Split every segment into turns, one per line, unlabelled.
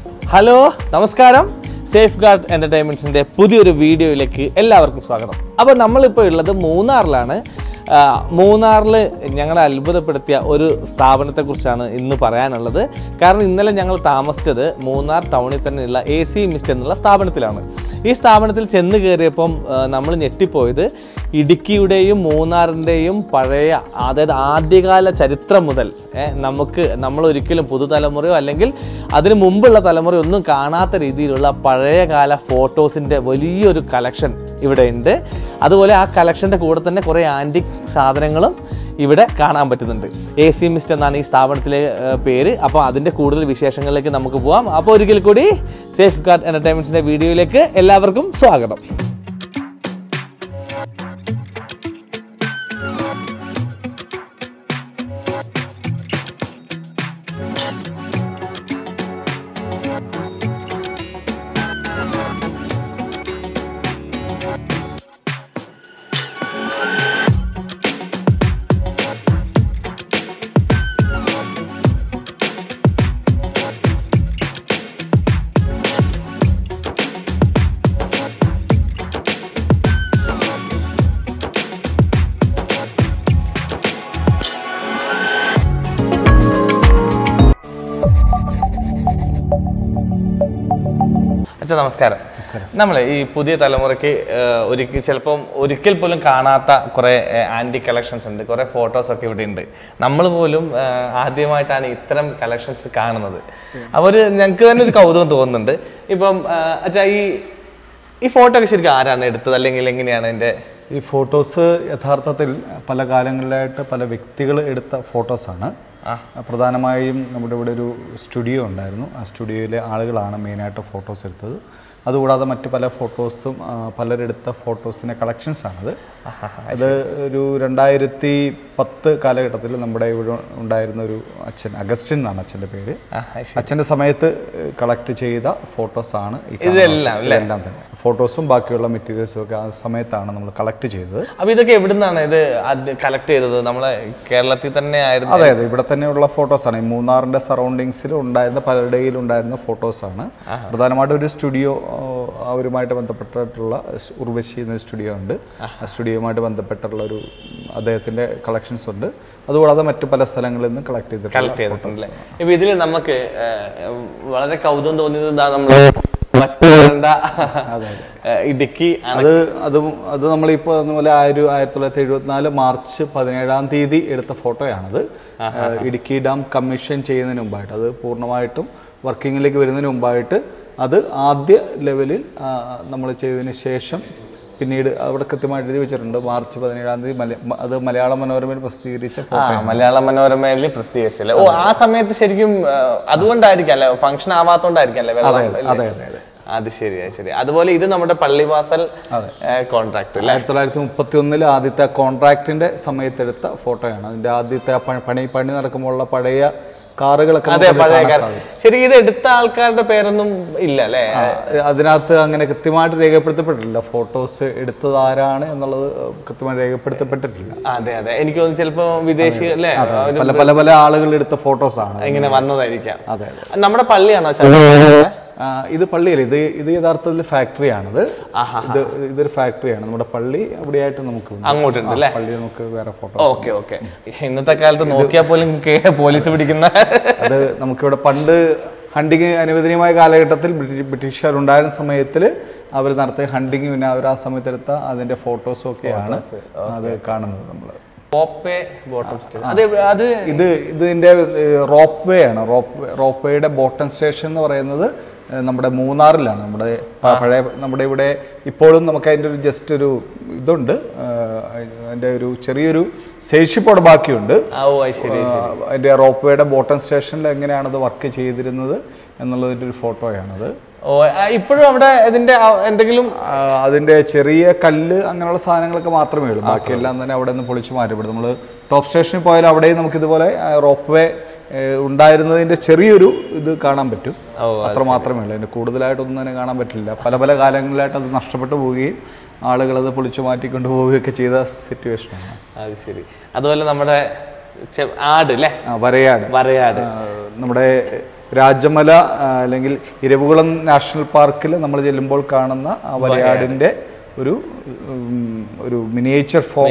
Hello നമസ്കാരം safe guard എൻ്റർടൈൻമെൻറ്റ്സിൻ്റെ പുതിയൊരു വീഡിയോയിലേക്ക് എല്ലാവർക്കും സ്വാഗതം. അപ്പോൾ നമ്മളിപ്പോൾ ഉള്ളത് മൂന്നാറിലാണ്. മൂന്നാറിൽ ഞങ്ങളെ അത്ഭുതപ്പെടുത്തിയ ഒരു സ്ഥാപനത്തെക്കുറിച്ചാണ് ഇന്ന് പറയാനുള്ളത്. കാരണം ഇന്നലെ ഞങ്ങൾ താമസിച്ചത് മൂന്നാർ ടൗണിൽ തന്നെയുള്ള AC മിസ്റ്റ് എന്നുള്ള സ്ഥാപനത്തിലാണ്. ഈ സ്ഥാപനത്തിൽ ചെന്ന് കയറിയപ്പം നമ്മൾ ഞെട്ടിപ്പോയത് ഇടുക്കിയുടെയും മൂന്നാറിൻ്റെയും പഴയ, അതായത് ആദ്യകാല ചരിത്രം മുതൽ നമ്മളൊരിക്കലും പുതുതലമുറയോ അല്ലെങ്കിൽ അതിന് മുമ്പുള്ള തലമുറയോ ഒന്നും കാണാത്ത രീതിയിലുള്ള പഴയകാല ഫോട്ടോസിൻ്റെ വലിയൊരു കളക്ഷൻ ഇവിടെ ഉണ്ട്. അതുപോലെ ആ കളക്ഷൻ്റെ കൂടെ തന്നെ കുറേ ആൻറ്റിക് സാധനങ്ങളും ഇവിടെ കാണാൻ പറ്റുന്നുണ്ട്. AC മിസ്റ്റ് എന്നാണ് ഈ സ്ഥാപനത്തിലെ പേര്. അപ്പോൾ അതിൻ്റെ കൂടുതൽ വിശേഷങ്ങളിലേക്ക് നമുക്ക് പോകാം. അപ്പോൾ ഒരിക്കൽ കൂടി സേഫ് ഗാർഡ് എൻ്റർടൈൻമെൻറ്റ്സിൻ്റെ വീഡിയോയിലേക്ക് എല്ലാവർക്കും സ്വാഗതം. നമസ്കാരം. നമ്മൾ ഈ പുതിയ തലമുറയ്ക്ക് ഒരിക്കൽ പോലും കാണാത്ത കുറേ ആൻറ്റിക് കളക്ഷൻസ് ഉണ്ട്, കുറേ ഫോട്ടോസൊക്കെ ഇവിടെ ഉണ്ട്. നമ്മൾ പോലും ആദ്യമായിട്ടാണ് ഇത്തരം കളക്ഷൻസ് കാണുന്നത്. അപ്പോൾ ഞങ്ങൾക്ക് തന്നെ ഒരു കൗതുകം തോന്നുന്നുണ്ട്. ഇപ്പം അച്ഛാ, ഈ ഫോട്ടോ ഒക്കെ ശരിക്കും ആരാണ് എടുത്തത്, അല്ലെങ്കിൽ എങ്ങനെയാണ് എൻ്റെ
ഈ ഫോട്ടോസ്? യഥാർത്ഥത്തിൽ പല കാലങ്ങളിലായിട്ട് പല വ്യക്തികൾ എടുത്ത ഫോട്ടോസാണ്. പ്രധാനമായും നമ്മുടെ ഇവിടെ ഒരു സ്റ്റുഡിയോ ഉണ്ടായിരുന്നു. ആ സ്റ്റുഡിയോയിലെ ആളുകളാണ് മെയിനായിട്ട് ഫോട്ടോസ് എടുത്തത്. അതുകൂടാതെ മറ്റ് പല ഫോട്ടോസും പലരെടുത്ത ഫോട്ടോസിൻ്റെ കളക്ഷൻസാണത്. അത് ഒരു 2010 കാലഘട്ടത്തിൽ നമ്മുടെ ഇവിടെ ഉണ്ടായിരുന്ന ഒരു അച്ഛൻ, അഗസ്റ്റിൻ എന്നാണ് അച്ഛൻ്റെ പേര്. അച്ഛൻ്റെ സമയത്ത് കളക്ട് ചെയ്ത ഫോട്ടോസാണ് എല്ലാം തന്നെ. ഫോട്ടോസും ബാക്കിയുള്ള മെറ്റീരിയൽസും ഒക്കെ ആ സമയത്താണ് നമ്മൾ കളക്ട് ചെയ്തത്.
അപ്പോൾ ഇതൊക്കെ എവിടുന്നാണ് ഇത് കളക്ട് ചെയ്തത്? നമ്മളെ കേരളത്തിൽ തന്നെ ആയിരുന്നു?
അതെ, ഇവിടെ തന്നെയുള്ള ഫോട്ടോസാണ്. ഈ മൂന്നാറിൻ്റെ സറൗണ്ടിങ്സിൽ ഉണ്ടായിരുന്ന പലരുടെയിൽ ഉണ്ടായിരുന്ന ഫോട്ടോസാണ്. പ്രധാനമായിട്ടും ഒരു സ്റ്റുഡിയോ, അവരുമായിട്ട് ബന്ധപ്പെട്ടിട്ടുള്ള ഉർവശി എന്ന സ്റ്റുഡിയോ ഉണ്ട്. ആ സ്റ്റുഡിയോയുമായിട്ട് ബന്ധപ്പെട്ടുള്ള ഒരു അദ്ദേഹത്തിൻ്റെ കളക്ഷൻസ് ഉണ്ട്. അതുകൂടാതെ മറ്റു പല സ്ഥലങ്ങളിൽ നിന്ന് കളക്ട് ചെയ്തിട്ടുണ്ട്.
ഇപ്പം ഇതിൽ നമുക്ക് വളരെ കൗതുകം തോന്നിയത് ഇടുക്കി.
അത് നമ്മളിപ്പോൾ അതുപോലെ 1974 മാർച്ച് 17 എടുത്ത ഫോട്ടോയാണത്. ഇടുക്കി ഡാം കമ്മീഷൻ ചെയ്യുന്നതിന് മുമ്പായിട്ട്, അത് പൂർണ്ണമായിട്ടും വർക്കിങ്ങിലേക്ക് വരുന്നതിന് മുമ്പായിട്ട്, അത് ആദ്യ ലെവലിൽ നമ്മൾ ചെയ്തതിന് ശേഷം പിന്നീട് അവിടെ കൃത്യമായിട്ട് എഴുതി വെച്ചിട്ടുണ്ട്. മാർച്ച് 17 അത് മലയാള മനോരമയിൽ പ്രസിദ്ധീകരിച്ച ഫോട്ടോ.
മലയാള മനോരമയിൽ പ്രസിദ്ധീകരിച്ചല്ലേ? ഓ, ആ സമയത്ത് ശരിക്കും അതുകൊണ്ടായിരിക്കും അല്ലേ, ഫംഗ്ഷൻ ആവാത്തോണ്ടായിരിക്കും അല്ലേ?
അതെ.
അത് ശരി. അതുപോലെ ഇത് നമ്മുടെ പള്ളിവാസൽ കോൺട്രാക്ട്
1931 ആദ്യത്തെ കോൺട്രാക്ടിന്റെ സമയത്തെടുത്ത ഫോട്ടോയാണ്. അതിന്റെ ആദ്യത്തെ പണി നടക്കുമ്പോഴുള്ള പഴയ കാറുകളൊക്കെ.
അതെ, പഴയ കാർ. ശരിക്കും ഇത് എടുത്ത ആൾക്കാരുടെ പേരൊന്നും ഇല്ല അല്ലേ?
അതിനകത്ത് അങ്ങനെ കൃത്യമായിട്ട് രേഖപ്പെടുത്തപ്പെട്ടിട്ടില്ല. ഫോട്ടോസ് എടുത്തത് ആരാണ് എന്നുള്ളത് കൃത്യമായിട്ട് രേഖപ്പെടുത്തപ്പെട്ടിട്ടില്ല.
അതെ. എനിക്ക് തോന്നുന്നു ചിലപ്പോ വിദേശി അല്ലേ,
പല ആളുകൾ എടുത്ത ഫോട്ടോസാണ്
ഇങ്ങനെ വന്നതായിരിക്കാം.
അതെ.
നമ്മുടെ പള്ളിയാണോ?
ഇത് പള്ളിയല്ല, ഇത് യഥാർത്ഥത്തിൽ ഫാക്ടറിയാണത്. ഇതൊരു ഫാക്ടറിയാണ്. നമ്മുടെ പള്ളി അവിടെയായിട്ട് നമുക്ക്
അങ്ങോട്ടുണ്ട് അല്ലേ?
പള്ളി നമുക്ക് വേറെ ഫോട്ടോ.
ഓക്കെ. ഇന്നത്തെ കാലത്ത് നോക്കിയാൽ പോലും പോലീസ് പിടിക്കുന്ന
അത് നമുക്കിവിടെ പണ്ട് ഹണ്ടിങ് അനുവദനീയമായ കാലഘട്ടത്തിൽ ബ്രിട്ടീഷുകാരുണ്ടായിരുന്ന സമയത്തിൽ അവർ നടത്തിയ ഹണ്ടിങ്, പിന്നെ അവർ ആ സമയത്തെടുത്ത അതിന്റെ ഫോട്ടോസും ഒക്കെയാണ് അത് കാണുന്നത്. നമ്മൾ ഇതിന്റെ റോപ്പ് വേ ആണ്. റോപ്പ് വേയുടെ ബോട്ടം സ്റ്റേഷൻ എന്ന് പറയുന്നത് നമ്മുടെ മൂന്നാറിലാണ്. നമ്മുടെ ഇവിടെ ഇപ്പോഴും നമുക്ക് അതിൻ്റെ ഒരു ജസ്റ്റ് ഒരു ഇതുണ്ട്, അതിൻ്റെ ഒരു ചെറിയൊരു ശേഷിപ്പ് അവിടെ ബാക്കിയുണ്ട്. അതിൻ്റെ റോപ്പ് വേയുടെ ബോട്ടം സ്റ്റേഷനിൽ എങ്ങനെയാണത് വർക്ക് ചെയ്തിരുന്നത് എന്നുള്ളതിൻ്റെ ഒരു ഫോട്ടോയാണത്.
ഇപ്പോഴും അവിടെ എന്തെങ്കിലും
അതിൻ്റെ ചെറിയ കല്ല് അങ്ങനെയുള്ള സാധനങ്ങളൊക്കെ മാത്രമേ ഉള്ളൂ. ബാക്കിയെല്ലാം തന്നെ അവിടെ നിന്ന് പൊളിച്ചു മാറ്റപ്പെടും. നമ്മൾ ടോപ്പ് സ്റ്റേഷനിൽ പോയാൽ അവിടെയും നമുക്കിതുപോലെ റോപ്പ് വേ ഉണ്ടായിരുന്നതിൻ്റെ ചെറിയൊരു ഇത് കാണാൻ പറ്റും. അത്ര മാത്രമേ ഉള്ളൂ. അതിൻ്റെ കൂടുതലായിട്ടൊന്നും തന്നെ കാണാൻ പറ്റില്ല. പല കാലങ്ങളിലായിട്ട് അത് നഷ്ടപ്പെട്ടു പോവുകയും ആളുകളത് പൊളിച്ചു മാറ്റിക്കൊണ്ട് പോവുകയൊക്കെ ചെയ്ത സിറ്റുവേഷനാണ്.
അത് ശരി. അതുപോലെ നമ്മുടെ ആട് അല്ലേ,
വരയാട്.
വരയാട്
നമ്മുടെ രാജമല അല്ലെങ്കിൽ ഇരവികുളം നാഷണൽ പാർക്കിൽ നമ്മൾ ചെല്ലുമ്പോൾ കാണുന്ന ആ വരയാടിൻ്റെ ഒരു മിനിയേച്ചർ ഫോം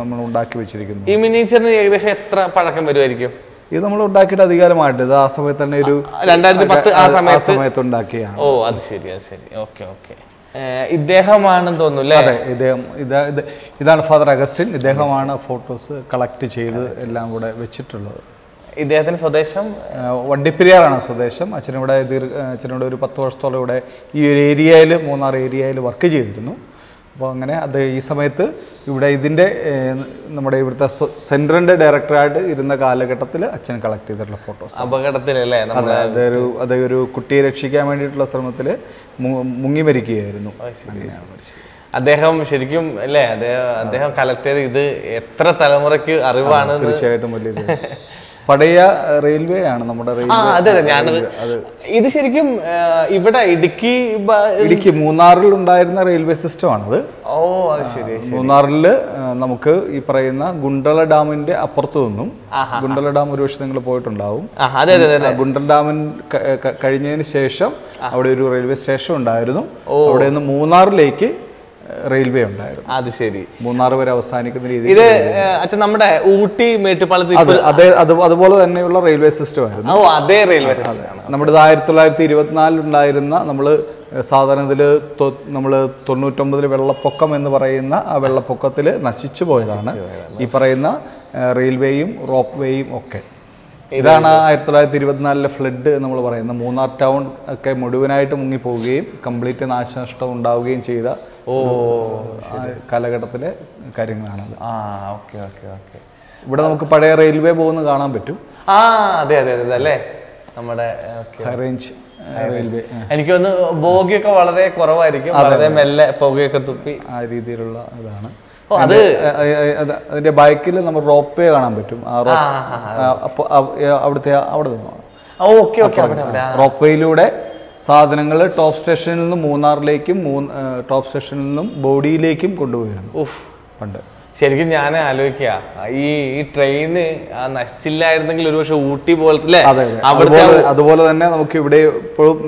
നമ്മൾ ഉണ്ടാക്കി വെച്ചിരിക്കുന്നു.
ഈ മിനിയേച്ചറിന് ഏകദേശം എത്ര പഴക്കം വരുമായിരിക്കും?
ഇത് നമ്മൾ ഉണ്ടാക്കിയിട്ട് അധികാരമായിട്ട് ഇത് ആ സമയത്ത് തന്നെ ഒരു
2010 ആ സമയത്ത്
ഉണ്ടാക്കിയാണ്.
ഓ അത് ശരി അത് ശരി. Okay okay. ഇദ്ദേഹമാണെന്ന് തോന്നുന്നു.
അതെ, ഇതാണ് ഫാദർ അഗസ്റ്റിൻ. ഇദ്ദേഹമാണ് ഫോട്ടോസ് കളക്ട് ചെയ്ത് എല്ലാം കൂടെ വെച്ചിട്ടുള്ളത്.
ഇദ്ദേഹത്തിന് സ്വദേശം
വണ്ടിപ്പെരിയാറാണ് സ്വദേശം. അച്ഛനോട് ഒരു 10 വർഷത്തോളം ഇവിടെ ഈ ഒരു ഏരിയയിൽ, മൂന്നാർ ഏരിയയിൽ വർക്ക് ചെയ്തിരുന്നു. അപ്പോൾ അങ്ങനെ ഈ സമയത്ത് ഇവിടെ ഇതിൻ്റെ നമ്മുടെ ഇവിടുത്തെ സെൻറ്ററിൻ്റെ ഡയറക്ടറായിട്ട് ഇരുന്ന കാലഘട്ടത്തിൽ അച്ഛൻ കളക്ട് ചെയ്തിട്ടുള്ള ഫോട്ടോസ്.
അപകടത്തിലല്ലേ?
അതൊരു കുട്ടിയെ രക്ഷിക്കാൻ വേണ്ടിയിട്ടുള്ള ശ്രമത്തിൽ മുങ്ങി മരിക്കുകയായിരുന്നു.
അദ്ദേഹം ശരിക്കും അല്ലേ, അദ്ദേഹം കളക്ട് ചെയ്ത് ഇത് എത്ര തലമുറയ്ക്ക് അറിവാണ്.
തീർച്ചയായിട്ടും വലിയൊരു പഴയ റെയിൽവേ ആണ് നമ്മുടെ റെയിൽവേ.
അതെ അതെ, ഞാനത് ഇത് ശരിക്കും ഇവിടെ ഇടുക്കി
മൂന്നാറിൽ ഉണ്ടായിരുന്ന റെയിൽവേ സിസ്റ്റം ആണത്.
ഓ അത് ശരി.
മൂന്നാറിൽ നമുക്ക് ഈ പറയുന്ന ഗുണ്ടള ഡാമിന്റെ അപ്പുറത്തു നിന്നും, ഗുണ്ടള ഡാം ഒരു പക്ഷെ നിങ്ങൾ പോയിട്ടുണ്ടാവും. ഗുണ്ടൽ ഡാമിൻ കഴിഞ്ഞതിന് ശേഷം അവിടെ ഒരു റെയിൽവേ സ്റ്റേഷൻ ഉണ്ടായിരുന്നു. അവിടെ നിന്ന് മൂന്നാറിലേക്ക് റെയിൽവേ ഉണ്ടായിരുന്നു.
അത് ശരി.
മൂന്നാർ വരെ അവസാനിക്കുന്ന രീതിയിൽ.
ഇത് അച്ഛൻ നമ്മുടെ ഊട്ടി മേട്ടുപ്പാളത്തിൽ
അതുപോലെ തന്നെയുള്ള റെയിൽവേ സിസ്റ്റം ആയിരുന്നു.
ഓ അതേ റെയിൽവേ സിസ്റ്റം.
നമ്മുടെ 1924 ഉണ്ടായിരുന്ന സാധാരണ ഇതിൽ നമ്മൾ 99 വെള്ളപ്പൊക്കം എന്ന് പറയുന്ന ആ വെള്ളപ്പൊക്കത്തിൽ നശിച്ചു പോയതാണ് ഈ പറയുന്ന റെയിൽവേയും റോപ്പ് വേയും ഒക്കെ. ഇതാണ് 1924 ഫ്ലഡ് നമ്മൾ പറയുന്നത്. മൂന്നാർ ടൗൺ ഒക്കെ മുഴുവനായിട്ട് മുങ്ങിപ്പോവുകയും കംപ്ലീറ്റ് നാശനഷ്ടം ഉണ്ടാവുകയും ചെയ്ത കാലഘട്ടത്തിലെ കാര്യങ്ങളാണത്. ഇവിടെ നമുക്ക് പഴയ റെയിൽവേ പോകുന്ന കാണാൻ പറ്റും.
അതെ അതെ അതെ അല്ലേ, നമ്മുടെ
ഹൈ റേഞ്ച് റെയിൽവേ.
എനിക്ക് തോന്നുന്നു ബോഗിയൊക്കെ വളരെ കുറവായിരിക്കും, വളരെ മെല്ലെ പുകയൊക്കെ തുപ്പി
ആ രീതിയിലുള്ള ഇതാണ്. അതിന്റെ ബാക്കിൽ നമ്മൾ റോപ്പ് വേ കാണാൻ പറ്റും. അവിടെ റോപ്പ് വേയിലൂടെ സാധനങ്ങൾ ടോപ്പ് സ്റ്റേഷനിൽ നിന്നും മൂന്നാറിലേക്കും ടോപ്പ് സ്റ്റേഷനിൽ നിന്നും ബോഡിയിലേക്കും കൊണ്ടുപോയിരുന്നു പണ്ട്.
ശരിക്കും ഞാൻ ആലോചിക്കുക, ഈ ട്രെയിന് നശിച്ചില്ലായിരുന്നെങ്കിൽ ഒരു പക്ഷെ ഊട്ടി പോലത്തെ
അതുപോലെ തന്നെ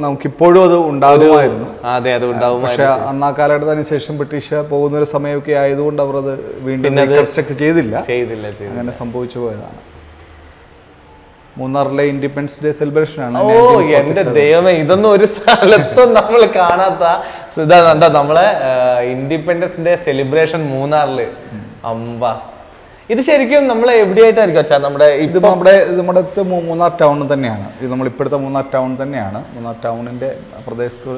നമുക്കിപ്പോഴും അത് ഉണ്ടാകുമായിരുന്നു.
അതെ അത് ഉണ്ടാവും.
പക്ഷെ അന്ന് ആ കാലഘട്ടത്തിന് ശേഷം ബ്രിട്ടീഷുകാർ പോകുന്ന ഒരു സമയമൊക്കെ ആയതുകൊണ്ട് അവർ അത് വീണ്ടും കൺസ്ട്രക്ട് ചെയ്തില്ല. അങ്ങനെ സംഭവിച്ചു പോയതാണ്. മൂന്നാറിലെ ഇൻഡിപെൻഡൻസ് ഡേ സെലിബ്രേഷൻ ആണ്.
ഓ എന്റെ ദൈവമേ, ഇതൊന്നും ഒരു സ്ഥലത്തും നമ്മൾ കാണാത്ത ഇതാ നമ്മളെ ഇൻഡിപെൻഡൻസ് ഡേ സെലിബ്രേഷൻ മൂന്നാറില്. അമ്പ, ഇത് ശരിക്കും നമ്മൾ എവിടെയായിട്ടായിരിക്കും അച്ഛാ?
നമ്മുടെ മൂന്നാർ ടൗൺ തന്നെയാണ്. ഇത് നമ്മളിപ്പോഴത്തെ മൂന്നാർ ടൗൺ തന്നെയാണ്. മൂന്നാർ ടൗണിന്റെ പ്രദേശത്ത്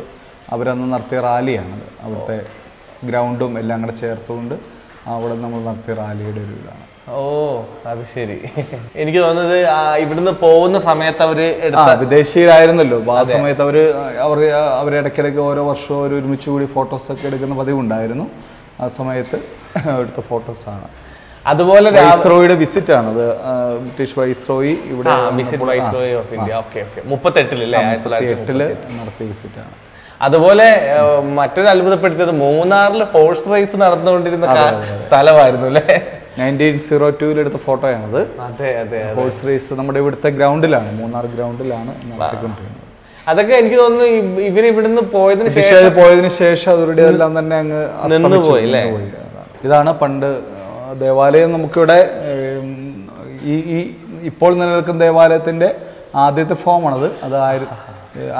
അവരന്ന് നടത്തിയ റാലിയാണത്. അവിടുത്തെ ഗ്രൗണ്ടും എല്ലാം കൂടെ ചേർത്തുകൊണ്ട് അവിടെ നമ്മൾ നടത്തിയ റാലിയുടെ ഒരു ഇതാണ്.
ഓ അത് ശരി. എനിക്ക് തോന്നുന്നത് ഇവിടുന്ന് പോകുന്ന സമയത്ത് അവര്
വിദേശീയരായിരുന്നല്ലോ ആ സമയത്ത് അവർ ഇടയ്ക്കിടയ്ക്ക് ഓരോ വർഷവും ഒരുമിച്ച് കൂടി ഫോട്ടോസൊക്കെ എടുക്കുന്ന പതിവുണ്ടായിരുന്നു. ആ സമയത്ത് എടുത്ത ഫോട്ടോസാണ്.
അതുപോലെ
വൈസ്രോയിയുടെ വിസിറ്റ് ആണ് അത്. ബ്രിട്ടീഷ് വൈസ്രോയി ഇവിടെ
1938
നടത്തിയ വിസിറ്റ് ആണ്.
അതുപോലെ മറ്റൊരു അത്ഭുതപ്പെടുത്തിയത് മൂന്നാറിൽ ഹോഴ്സ് റേസ് നടന്നുകൊണ്ടിരുന്ന സ്ഥലമായിരുന്നു അല്ലേ?
1902 എടുത്ത ഫോട്ടോയാണത്.
അതെ അതെ,
ഹോഴ്സ് റേസ് നമ്മുടെ ഇവിടുത്തെ ഗ്രൗണ്ടിലാണ്, മൂന്നാർ ഗ്രൗണ്ടിലാണ് നടത്തിക്കൊണ്ടിരുന്നത്.
അതൊക്കെ എനിക്ക് തോന്നുന്നു ഇവർ ഇവിടുന്ന് പോയതിനു
ശേഷം അവരുടെ എല്ലാം തന്നെ അങ്ങ്
നിന്നുപോയി അല്ലേ?
ഇതാണ് പണ്ട് ദേവാലയം. നമുക്കിവിടെ ഈ ഇപ്പോൾ നിലനിൽക്കുന്ന ദേവാലയത്തിന്റെ ആദ്യത്തെ ഫോമാണത്. അത്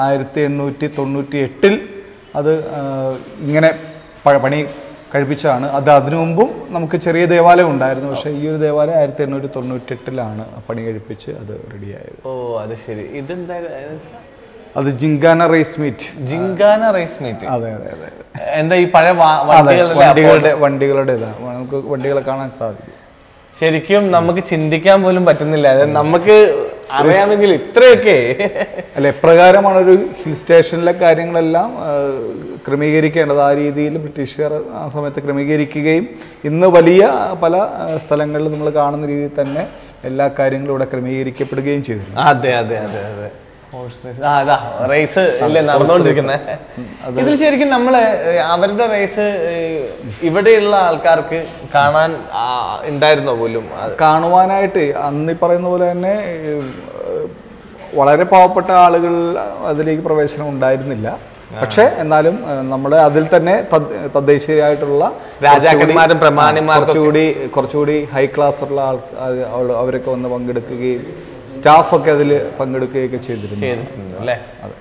1898 അത് ഇങ്ങനെ പണി കഴിപ്പിച്ചതാണ്. അതിനു മുമ്പും നമുക്ക് ചെറിയ ദേവാലയം ഉണ്ടായിരുന്നു. പക്ഷേ ഈ ഒരു ദേവാലയം 1898 പണി കഴിപ്പിച്ച് അത് റെഡിയായത്.
ഓ അത് ശരി. ഇതെന്താ?
അത് ജിങ്കാന റേസ് മീറ്റ്.
അതെ
അതെ അതെ.
എന്താ ഈ പഴയ
വണ്ടികളുടെ ഇതാണ്. നമുക്ക് വണ്ടികളെ കാണാൻ സാധിക്കും.
ശരിക്കും നമുക്ക് ചിന്തിക്കാൻ പോലും പറ്റുന്നില്ല. നമുക്ക് അറിയാമെങ്കിൽ ഇത്രയൊക്കെ
അല്ല, എപ്രകാരമാണ് ഒരു ഹിൽ സ്റ്റേഷനിലെ കാര്യങ്ങളെല്ലാം ക്രമീകരിക്കേണ്ടത്. ആ രീതിയിൽ ബ്രിട്ടീഷുകാർ ആ സമയത്ത് ക്രമീകരിക്കുകയും ഇന്ന് വലിയ പല സ്ഥലങ്ങളിലും നമ്മൾ കാണുന്ന രീതിയിൽ തന്നെ എല്ലാ കാര്യങ്ങളും ഇവിടെ ക്രമീകരിക്കപ്പെടുകയും ചെയ്തു.
അതെ അതെ അതെ അതെ. റേസ് അല്ലേ നടന്നുകൊണ്ടിരിക്കുന്നത്. ഇതിൽ ശരിക്കും നമ്മള് അവരുടെ റേസ് ഇവിടെയുള്ള ആൾക്കാർക്ക് കാണാൻ ഉണ്ടായിരുന്നോ പോലും?
കാണുവാനായിട്ട് അന്ന് ഈ പറയുന്ന പോലെ തന്നെ വളരെ പാവപ്പെട്ട ആളുകൾ അതിലേക്ക് പ്രവേശനം ഉണ്ടായിരുന്നില്ല. പക്ഷേ എന്നാലും നമ്മുടെ അതിൽ തന്നെ തദ്ദേശീയരായിട്ടുള്ള
രാജാക്കന്മാരും പ്രമാണിമാരും
കുറച്ചുകൂടി ഹൈ ക്ലാസ് ഉള്ള അവരൊക്കെ വന്ന് പങ്കെടുക്കുകയും സ്റ്റാഫൊക്കെ അതിൽ പങ്കെടുക്കുകയൊക്കെ ചെയ്തിരുന്നു.
അല്ലേ?
അതെ.